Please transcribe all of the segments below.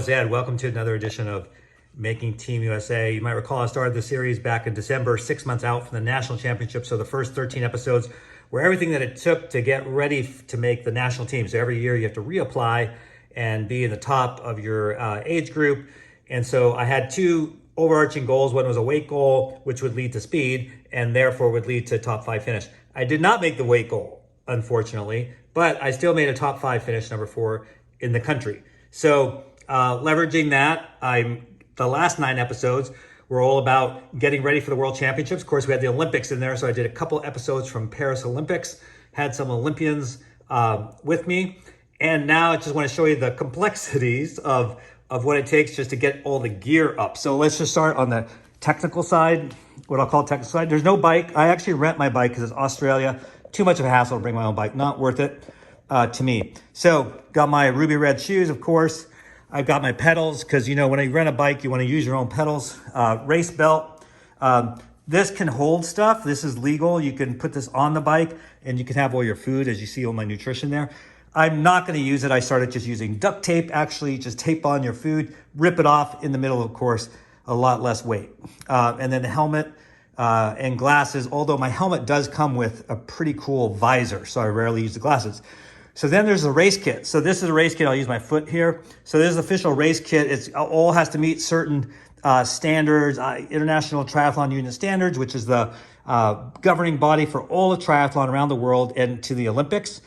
Ed, welcome to another edition of Making Team USA. You might recall I started the series back in December, 6 months out from the national championship. So the first 13 episodes were everything that it took to get ready to make the national team. So every year you have to reapply and be in the top of your age group. And so I had two overarching goals. One was a weight goal, which would lead to speed and therefore would lead to top 5 finish. I did not make the weight goal, unfortunately, but I still made a top 5 finish, number 4 in the country. So leveraging that, the last 9 episodes were all about getting ready for the World Championships. Of course, we had the Olympics in there, so I did a couple episodes from Paris Olympics, had some Olympians with me, and now I just want to show you the complexities of what it takes just to get all the gear up. So let's just start on the technical side, what I'll call technical side. There's no bike. I actually rent my bike because it's Australia. Too much of a hassle to bring my own bike. Not worth it to me. So got my ruby red shoes, of course. I've got my pedals because, you know, when you rent a bike, you want to use your own pedals. Race belt. This can hold stuff. This is legal. You can put this on the bike and you can have all your food, as you see all my nutrition there. I'm not going to use it. I started just using duct tape, actually. Just tape on your food, rip it off in the middle, of course, a lot less weight. And then the helmet and glasses, although my helmet does come with a pretty cool visor, so I rarely use the glasses. So then there's a race kit. So this is a race kit. I'll use my foot here. So this is the official race kit. It all has to meet certain standards, International Triathlon Union standards, which is the governing body for all of triathlon around the world and to the Olympics.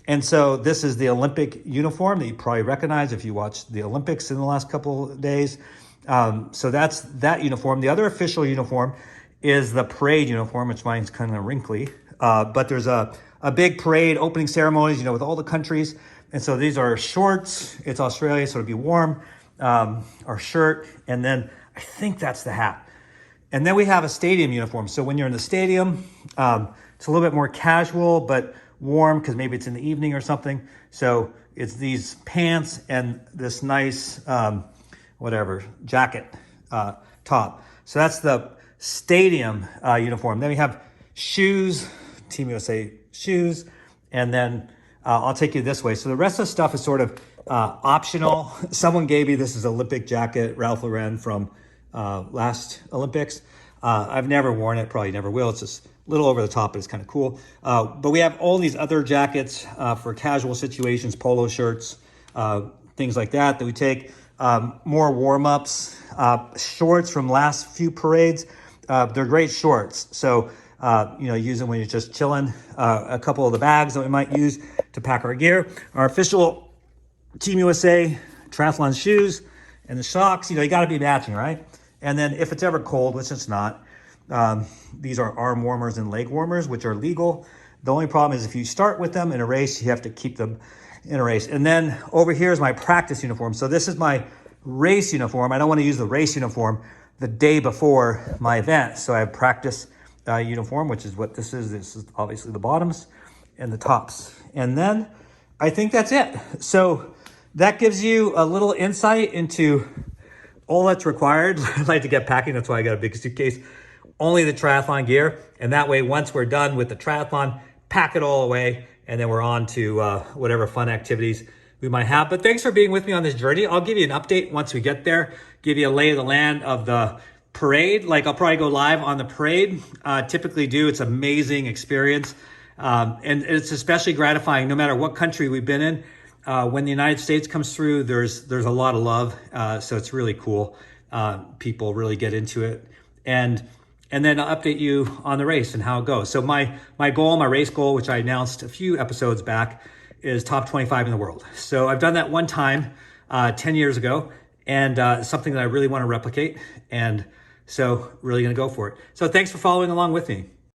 And so this is the Olympic uniform that you probably recognize if you watched the Olympics in the last couple of days. So that's that uniform. The other official uniform is the parade uniform, which mine's kind of wrinkly. But there's a big parade opening ceremonies, you know, with all the countries. And so these are shorts. It's Australia, so it'll be warm. Our shirt, and then I think that's the hat. And then we have a stadium uniform. So when you're in the stadium, it's a little bit more casual, but warm because maybe it's in the evening or something. So it's these pants and this nice, jacket top. So that's the stadium uniform. Then we have shoes, Team USA shoes, and then I'll take you this way. So the rest of the stuff is sort of optional. Someone gave me, this is Olympic jacket, Ralph Lauren from last Olympics. I've never worn it, probably never will. It's just a little over the top, but it's kind of cool. But we have all these other jackets for casual situations, polo shirts, things like that we take. More warm-ups, shorts from last few parades. They're great shorts. So, use them when you're just chilling. A couple of the bags that we might use to pack our gear. Our official Team USA triathlon shoes and the socks. You got to be matching, right? And then if it's ever cold, which it's not, these are arm warmers and leg warmers, which are legal. The only problem is if you start with them in a race, you have to keep them in a race. And then over here is my practice uniform. So this is my race uniform. I don't want to use the race uniform the day before my event. So I have practice uniform, which is what this is. This is obviously the bottoms and the tops. And then I think that's it. So that gives you a little insight into all that's required. I like to get packing. That's why I got a big suitcase. Only the triathlon gear. And that way, once we're done with the triathlon, pack it all away. And then we're on to whatever fun activities we might have. But thanks for being with me on this journey. I'll give you an update once we get there, give you a lay of the land of the parade. Like I'll probably go live on the parade. Typically do. It's an amazing experience. And it's especially gratifying no matter what country we've been in. When the United States comes through, there's a lot of love. So it's really cool. People really get into it. And then I'll update you on the race and how it goes. So my goal, my race goal, which I announced a few episodes back, is top 25 in the world. So I've done that one time 10 years ago, and something that I really want to replicate. And so really going to go for it. So thanks for following along with me.